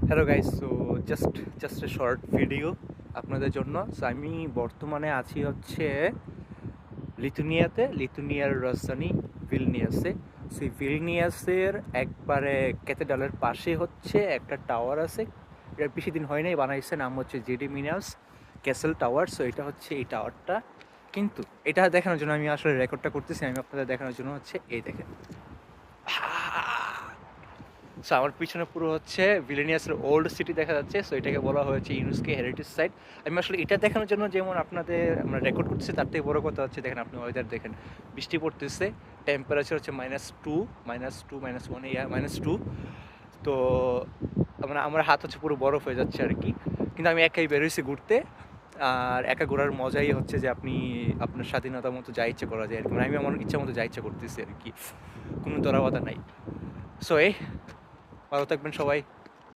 Hello guys, so just a short video আপনাদের জন্য। So আমি বর্তমানে আছি হচ্ছে লিথুনিয়ার রাজধানী ভিলনিয়াসে। সেই ভিলনিয়াসের একবারে ক্যাথেড্রালের পাশে হচ্ছে একটা টাওয়ার আছে। এটা বেশি দিন হয় নাই, বানাইছে, নাম হচ্ছে জেডি মিনাস ক্যাসেল টাওয়ার। সো এটা হচ্ছে এই টাওয়ারটা, কিন্তু এটা দেখানোর জন্য আমি আসলে রেকর্ডটা করতেছি। আমি আপনাদের দেখানোর জন্য হচ্ছে এই দেখেন। সো আমার পিছনে পুরো হচ্ছে ভিলেনিয়াসের ওল্ড সিটি দেখা যাচ্ছে। সো এটাকে বলা হয়েছে ইউনেস্কো হেরিটেজ সাইট। আমি আসলে এটা দেখানোর জন্য যেমন আপনাদের আমরা রেকর্ড করতেছি, তার থেকে বড় কথা হচ্ছে দেখেন, আপনি ওয়েদার দেখেন, বৃষ্টি পড়তেছে, টেম্পারেচার হচ্ছে -2, -1, -2। তো মানে আমার হাত হচ্ছে পুরো বরফ হয়ে যাচ্ছে আর কি। কিন্তু আমি একাই বেরোইছি ঘুরতে। আর একা ঘোরার মজাই হচ্ছে যে আপনি আপনার স্বাধীনতা মতো যা ইচ্ছে করা যায় আর কি। মানে আমি আমার ইচ্ছা মতো যা ইচ্ছা করতেছি আর কি, কোনো ধরা বাধা নাই। সো ভালো থাকবেন সবাই।